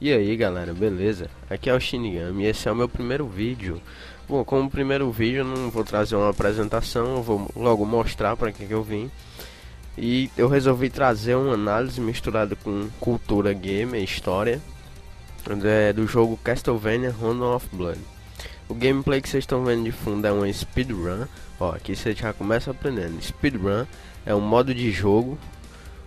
E aí galera, beleza? Aqui é o Shinigami e esse é o meu primeiro vídeo. Bom, como primeiro vídeo eu não vou trazer uma apresentação, eu vou logo mostrar para que eu vim. E eu resolvi trazer uma análise misturada com cultura gamer e história do jogo Castlevania Rondo of Blood. O gameplay que vocês estão vendo de fundo é uma speedrun. Ó, aqui você já começa aprendendo. Speedrun é um modo de jogo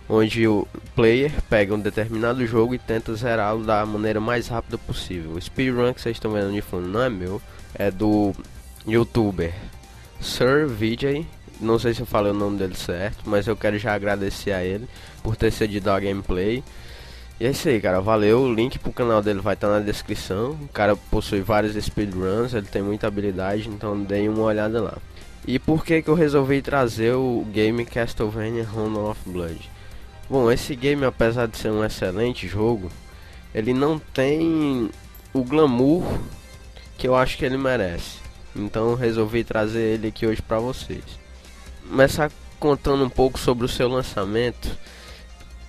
onde o player pega um determinado jogo e tenta zerá-lo da maneira mais rápida possível. O speedrun que vocês estão vendo de fundo não é meu, é do youtuber Sir Vijay. Não sei se eu falei o nome dele certo, mas eu quero já agradecer a ele por ter cedido a gameplay. E é isso aí, cara, valeu. O link pro canal dele vai estar na descrição. O cara possui vários speedruns, ele tem muita habilidade, então deem uma olhada lá. E por que eu resolvi trazer o game Castlevania Rondo of Blood? Bom, esse game, apesar de ser um excelente jogo, ele não tem o glamour que eu acho que ele merece. Então resolvi trazer ele aqui hoje pra vocês. Começar contando um pouco sobre o seu lançamento,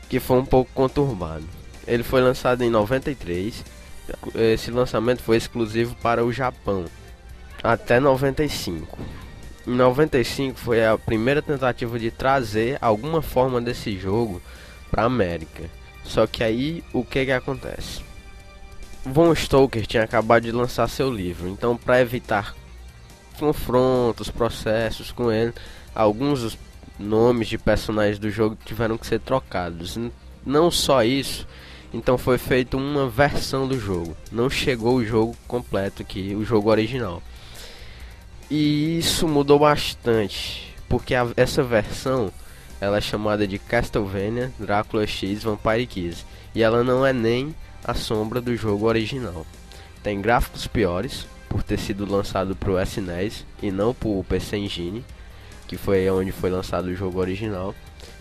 que foi um pouco conturbado. Ele foi lançado em 93. Esse lançamento foi exclusivo para o Japão até 95. Em 95 foi a primeira tentativa de trazer alguma forma desse jogo para a América. Só que aí o que acontece? Von Stoker tinha acabado de lançar seu livro, então para evitar confrontos, processos com ele, alguns dos nomes de personagens do jogo tiveram que ser trocados. Não só isso, então foi feita uma versão do jogo. Não chegou o jogo completo aqui, o jogo original. E isso mudou bastante, porque essa versão ela é chamada de Castlevania Dracula X Vampire Kiss, e ela não é nem a sombra do jogo original. Tem gráficos piores, por ter sido lançado para o SNES e não para o PC Engine, que foi onde foi lançado o jogo original,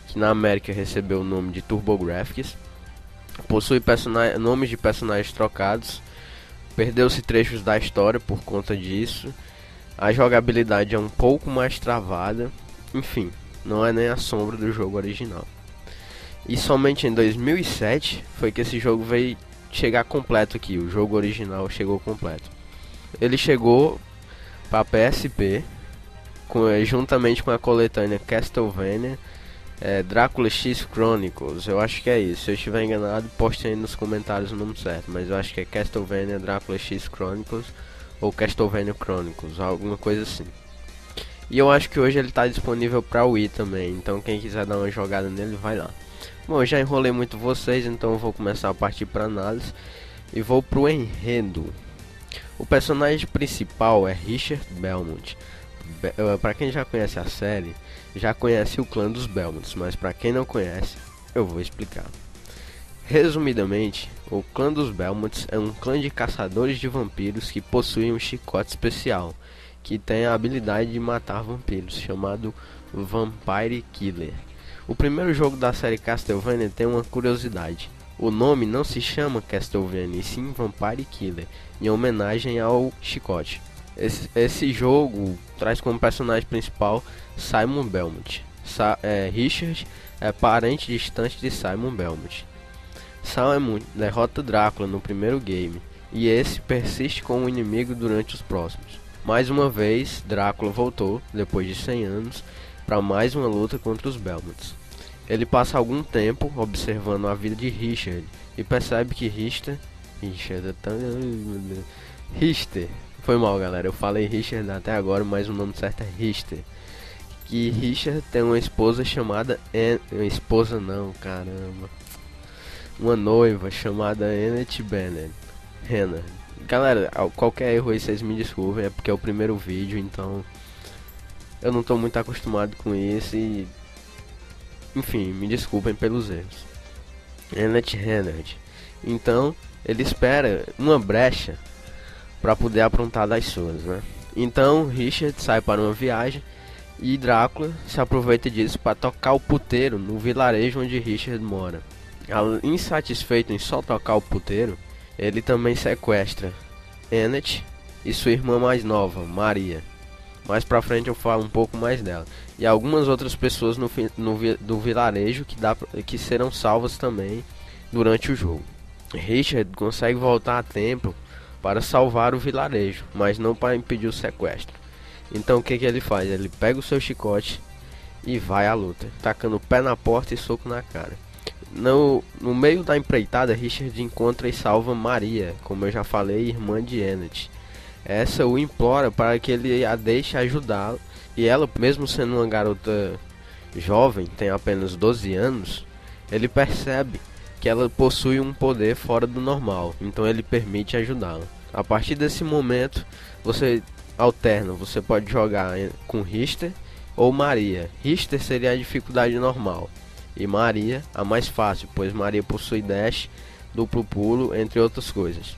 que na América recebeu o nome de TurboGrafx. Possui nomes de personagens trocados, perdeu-se trechos da história por conta disso. A jogabilidade é um pouco mais travada, enfim, não é nem a sombra do jogo original. E somente em 2007 foi que esse jogo veio chegar completo aqui, o jogo original chegou completo. Ele chegou para PSP, juntamente com a coletânea Castlevania Dracula X Chronicles, eu acho que é isso. Se eu estiver enganado, poste aí nos comentários o nome certo, mas eu acho que é Castlevania Dracula X Chronicles ou Castlevania Chronicles, alguma coisa assim. E eu acho que hoje ele está disponível para Wii também, então quem quiser dar uma jogada nele, vai lá. Bom, eu já enrolei muito vocês, então eu vou começar a partir para análise e vou pro enredo. O personagem principal é Richard Belmont. Para quem já conhece a série, já conhece o clã dos Belmonts, mas para quem não conhece, eu vou explicar. Resumidamente, o clã dos Belmonts é um clã de caçadores de vampiros que possui um chicote especial, que tem a habilidade de matar vampiros, chamado Vampire Killer. O primeiro jogo da série Castlevania tem uma curiosidade. O nome não se chama Castlevania, e sim Vampire Killer, em homenagem ao chicote. Esse jogo traz como personagem principal Simon Belmont. Richard é parente distante de Simon Belmont. Simon derrota Drácula no primeiro game, e esse persiste como inimigo durante os próximos. Mais uma vez, Drácula voltou, depois de 100 anos, para mais uma luta contra os Belmonts. Ele passa algum tempo observando a vida de Richard e percebe que Richter, foi mal galera, eu falei Richard até agora, mas o nome certo é Richter. Que Richard tem uma esposa chamada esposa não, caramba. Uma noiva chamada Annette Bennett. Hannah. Galera, qualquer erro aí vocês me desculpem, é porque é o primeiro vídeo, então eu não tô muito acostumado com isso e enfim, me desculpem pelos erros. Annette Hannard. Então, ele espera uma brecha para poder aprontar das suas, né? Então, Richard sai para uma viagem e Drácula se aproveita disso para tocar o puteiro no vilarejo onde Richard mora. Insatisfeito em só tocar o puteiro, ele também sequestra Annette e sua irmã mais nova, Maria. Mais pra frente eu falo um pouco mais dela. E algumas outras pessoas do vilarejo que serão salvas também durante o jogo. Richard consegue voltar a tempo para salvar o vilarejo, mas não para impedir o sequestro. Então o que ele faz? Ele pega o seu chicote e vai à luta, tacando o pé na porta e soco na cara. No meio da empreitada, Richard encontra e salva Maria, como eu já falei, irmã de Ennett. Essa o implora para que ele a deixe ajudá-lo, e ela, mesmo sendo uma garota jovem, tem apenas 12 anos, ele percebe que ela possui um poder fora do normal, então ele permite ajudá-la. A partir desse momento, você alterna, você pode jogar com Richter ou Maria. Richter seria a dificuldade normal e Maria a mais fácil, pois Maria possui dash, duplo pulo, entre outras coisas.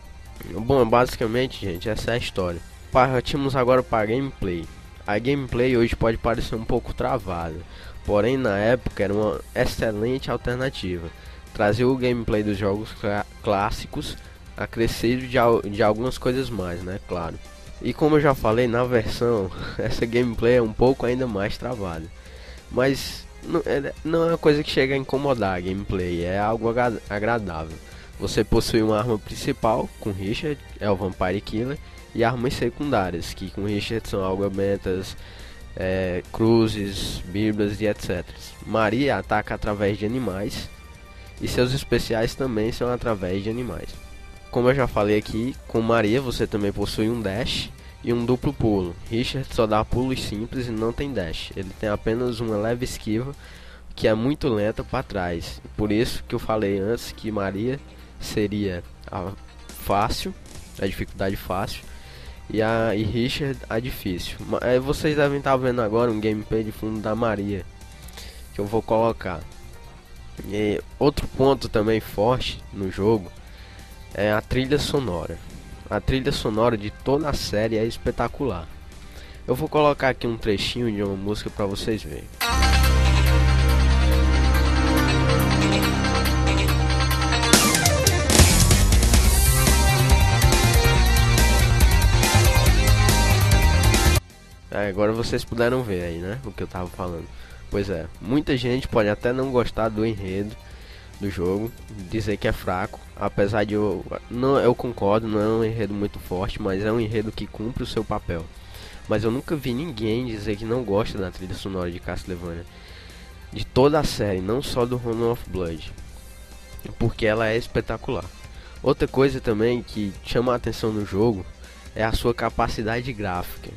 Bom, basicamente, gente, essa é a história. Partimos agora para a gameplay. A gameplay hoje pode parecer um pouco travada, porém na época era uma excelente alternativa. Trazia o gameplay dos jogos clássicos, acrescido de algumas coisas mais, né, claro. E como eu já falei, na versão, essa gameplay é um pouco ainda mais travada. Mas não é uma coisa que chega a incomodar a gameplay, é algo agradável. Você possui uma arma principal, com Richard, é o Vampire Killer, e armas secundárias, que com Richard são augmentas, cruzes, bíblias e etc. Maria ataca através de animais, e seus especiais também são através de animais. Como eu já falei aqui, com Maria você também possui um dash e um duplo pulo. Richard só dá pulos simples e não tem dash. Ele tem apenas uma leve esquiva que é muito lenta para trás. Por isso que eu falei antes que Maria seria a fácil, a dificuldade fácil, e Richard a difícil. Vocês devem estar vendo agora um gameplay de fundo da Maria que eu vou colocar. E outro ponto também forte no jogo é a trilha sonora. A trilha sonora de toda a série é espetacular. Eu vou colocar aqui um trechinho de uma música para vocês verem. Agora vocês puderam ver aí, né, o que eu tava falando. Pois é, muita gente pode até não gostar do enredo do jogo, dizer que é fraco, apesar de eu concordo, não é um enredo muito forte, mas é um enredo que cumpre o seu papel. Mas eu nunca vi ninguém dizer que não gosta da trilha sonora de Castlevania, de toda a série, não só do Rondo of Blood, porque ela é espetacular. Outra coisa também que chama a atenção no jogo é a sua capacidade gráfica,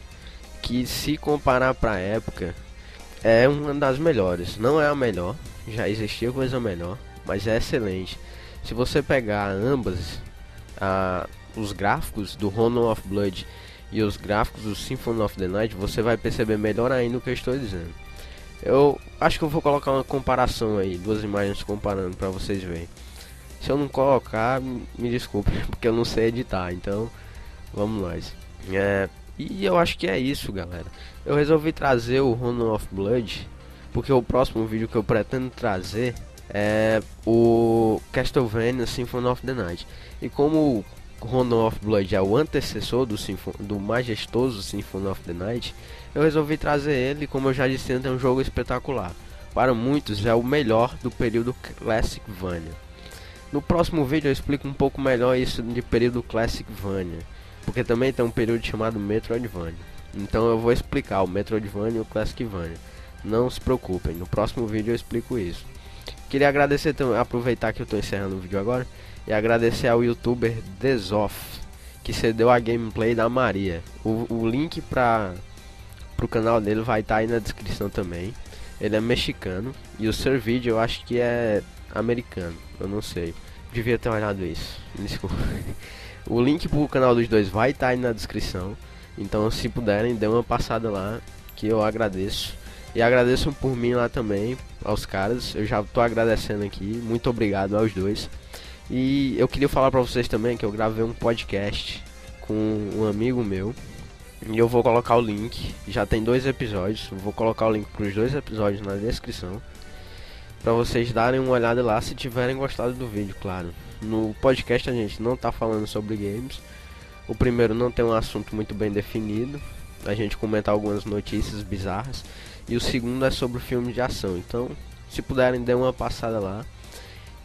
que se comparar para a época é uma das melhores. Não é a melhor, já existia coisa melhor, mas é excelente. Se você pegar ambas, os gráficos do Rondo of Blood e os gráficos do Symphony of the Night, você vai perceber melhor ainda o que eu estou dizendo. Eu acho que eu vou colocar uma comparação aí, duas imagens comparando para vocês verem. Se eu não colocar, me desculpe, porque eu não sei editar, então vamos nós. E eu acho que é isso, galera. Eu resolvi trazer o Rondo of Blood porque o próximo vídeo que eu pretendo trazer é o Castlevania Symphony of the Night. E como o Rondo of Blood é o antecessor do majestoso Symphony of the Night, eu resolvi trazer ele. Como eu já disse antes, é um jogo espetacular. Para muitos é o melhor do período Classicvania. No próximo vídeo eu explico um pouco melhor isso de período Classicvania, porque também tem um período chamado Metroidvania. Então eu vou explicar o Metroidvania e o Classicvania. Não se preocupem, no próximo vídeo eu explico isso. Queria agradecer também, aproveitar que eu estou encerrando o vídeo agora, e agradecer ao youtuber Desoff, que cedeu a gameplay da Maria. O link para o canal dele vai estar aí na descrição também. Ele é mexicano e o seu vídeo eu acho que é americano, eu não sei. Devia ter olhado isso, desculpa. O link pro canal dos dois vai estar aí na descrição. Então se puderem, dê uma passada lá, que eu agradeço. E agradeço por mim lá também, aos caras. Eu já tô agradecendo aqui, muito obrigado aos dois. E eu queria falar pra vocês também que eu gravei um podcast com um amigo meu, e eu vou colocar o link, já tem 2 episódios. Eu vou colocar o link pros 2 episódios na descrição, pra vocês darem uma olhada lá se tiverem gostado do vídeo, claro. No podcast a gente não tá falando sobre games. O primeiro não tem um assunto muito bem definido, a gente comenta algumas notícias bizarras. E o segundo é sobre filmes de ação. Então, se puderem, dê uma passada lá.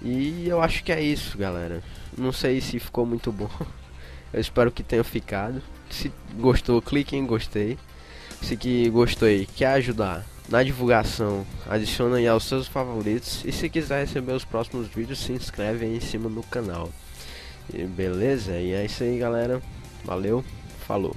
E eu acho que é isso, galera. Não sei se ficou muito bom. Eu espero que tenha ficado. Se gostou, clique em gostei. Se que gostou e quer ajudar na divulgação, adiciona aí aos seus favoritos. E se quiser receber os próximos vídeos, se inscreve aí em cima no canal. E beleza? E é isso aí, galera. Valeu, falou.